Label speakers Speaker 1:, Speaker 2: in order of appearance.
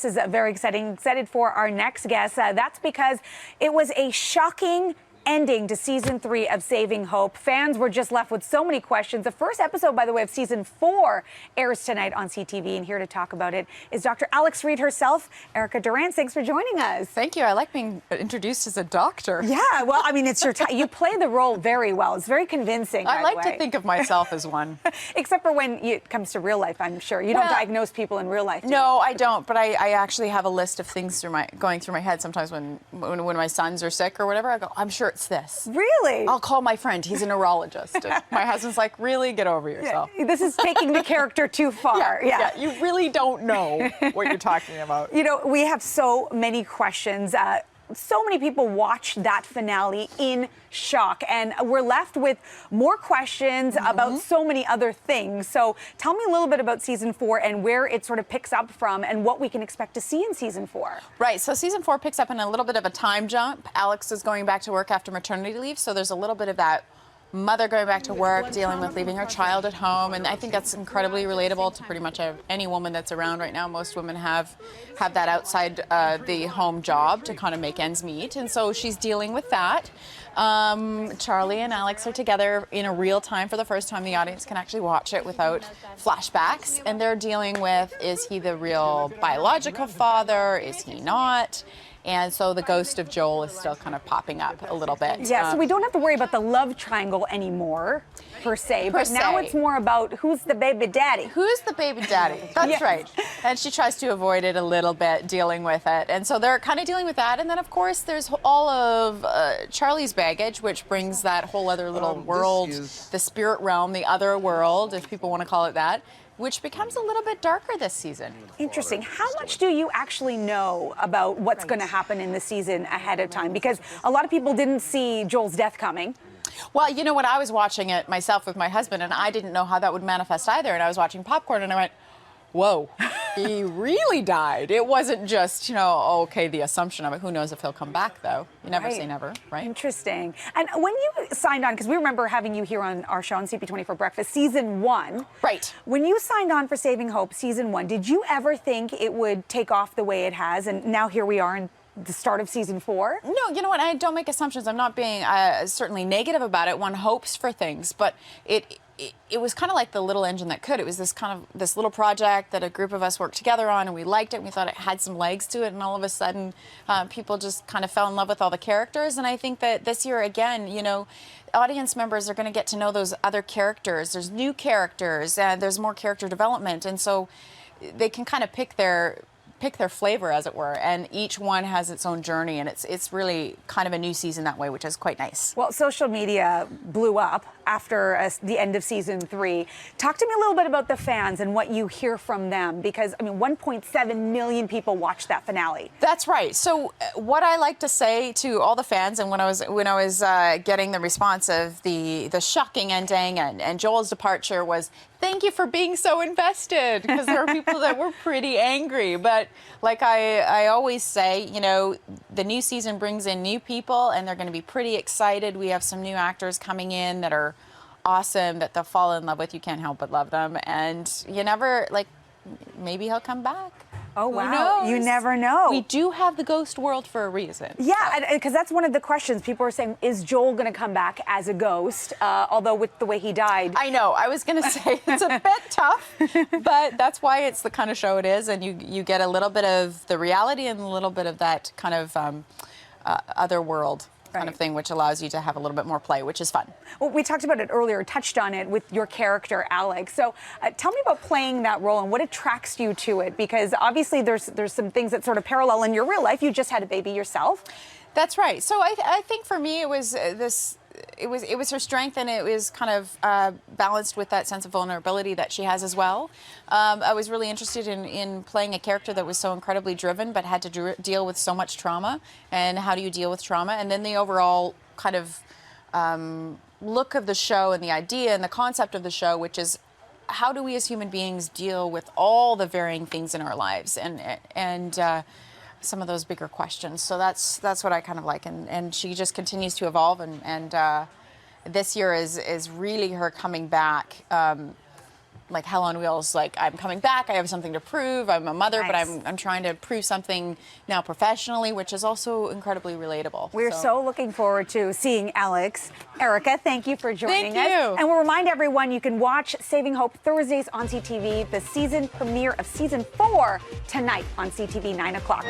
Speaker 1: This is very exciting. Excited for our next guest. That's because it was a shocking ending to season 3 of Saving Hope. Fans were just left with so many questions. The first episode, by the way, of season 4 airs tonight on CTV, and here to talk about it is Dr. Alex Reed herself, Erica Durance. Thanks for joining us.
Speaker 2: Thank you. I like being introduced as a doctor.
Speaker 1: Yeah, well, I mean, it's your you play the role very well. It's very convincing.
Speaker 2: I like to think of myself as one.
Speaker 1: Except for when it comes to real life, I'm sure. You don't diagnose people in real life.
Speaker 2: No, I don't. But I actually have a list of things going through my head sometimes when my sons are sick or whatever. I go, I'm sure it's this.
Speaker 1: Really?
Speaker 2: I'll call my friend. He's a neurologist. And my husband's like, really? Get over yourself.
Speaker 1: Yeah, this is taking the character too far.
Speaker 2: Yeah, you really don't know what you're talking about.
Speaker 1: You know, we have so many questions. So many people watched that finale in shock, and we're left with more questions about so many other things. So tell me a little bit about season 4 and where it sort of picks up from and what we can expect to see in season 4.
Speaker 2: Right, so season 4 picks up in a little bit of a time jump. Alex is going back to work after maternity leave, so there's a little bit of that mother going back to work, dealing with leaving her child at home, and I think that's incredibly relatable to pretty much any woman that's around right now. Most women have that outside the home job to kind of make ends meet, and so she's dealing with that. Charlie and Alex are together in a real time for the first time. The audience can actually watch it without flashbacks, and they're dealing with, is he the real biological father? Is he not? And so the ghost of Joel is still kind of popping up a little bit.
Speaker 1: Yeah, so we don't have to worry about the love triangle anymore, per se. But now it's more about who's the baby daddy.
Speaker 2: Who's the baby daddy? That's right. And she tries to avoid it a little bit, dealing with it. And so they're kind of dealing with that. And then, of course, there's all of Charlie's baggage, which brings that whole other little world, the spirit realm, the other world, if people want to call it that, which becomes a little bit darker this season.
Speaker 1: Interesting. How much do you actually know about what's going to happen in the season ahead of time? Because a lot of people didn't see Joel's death coming.
Speaker 2: Well, you know what? I was watching it myself with my husband, and I didn't know how that would manifest either. And I was watching popcorn, and I went, whoa, he really died. It wasn't just, you know, okay, the assumption of it. Who knows if he'll come back, though? You never say never, right?
Speaker 1: Interesting. And when you signed on, because we remember having you here on our show on CP24 Breakfast, season 1.
Speaker 2: Right.
Speaker 1: When you signed on for Saving Hope, season 1, did you ever think it would take off the way it has? And now here we are in the start of season 4?
Speaker 2: No, you know what? I don't make assumptions. I'm not being certainly negative about it. One hopes for things, but it was kind of like the little engine that could. It was this little project that a group of us worked together on, and we liked it, and we thought it had some legs to it, and all of a sudden people just kind of fell in love with all the characters. And I think that this year, again, you know, audience members are going to get to know those other characters. There's new characters, and there's more character development, and so they can kind of pick their flavor, as it were, and each one has its own journey, and it's really kind of a new season that way, which is quite nice.
Speaker 1: Well, social media blew up after the end of season 3. Talk to me a little bit about the fans and what you hear from them, because I mean, 1.7 million people watched that finale. That's
Speaker 2: right. So what I like to say to all the fans, and when I was getting the response of the shocking ending and Joel's departure, was thank you for being so invested, because there are people that were pretty angry. But like I always say, you know, the new season brings in new people, and they're going to be pretty excited. We have some new actors coming in that are awesome, that they'll fall in love with. You can't help but love them. And you never, like, maybe he'll come back.
Speaker 1: Oh, wow. You never know.
Speaker 2: We do have the ghost world for a reason.
Speaker 1: Yeah, because that's one of the questions. People are saying, is Joel going to come back as a ghost? Although with the way he died.
Speaker 2: I know. I was going to say it's a bit tough, but that's why it's the kind of show it is. And you get a little bit of the reality and a little bit of that kind of other world kind of thing, which allows you to have a little bit more play, which is fun.
Speaker 1: Well, we talked about it earlier, touched on it with your character, Alex. So tell me about playing that role and what attracts you to it, because obviously there's some things that sort of parallel in your real life. You just had a baby yourself.
Speaker 2: That's right. So I think for me it was it was her strength, and it was kind of balanced with that sense of vulnerability that she has as well. I was really interested in playing a character that was so incredibly driven but had to deal with so much trauma, and how do you deal with trauma, and then the overall kind of look of the show and the idea and the concept of the show, which is how do we as human beings deal with all the varying things in our lives, and some of those bigger questions. So that's what I kind of like, and she just continues to evolve, and this year is really her coming back like hell on wheels, like I'm coming back, I have something to prove, I'm a mother, but
Speaker 1: Nice.
Speaker 2: I'm trying to prove something now professionally, which is also incredibly relatable.
Speaker 1: We're so looking forward to seeing Alex. Erica, thank you for joining
Speaker 2: Thank
Speaker 1: us.
Speaker 2: you.
Speaker 1: And we'll remind everyone you can watch Saving Hope Thursdays on CTV, the season premiere of season 4 tonight on CTV, 9 o'clock.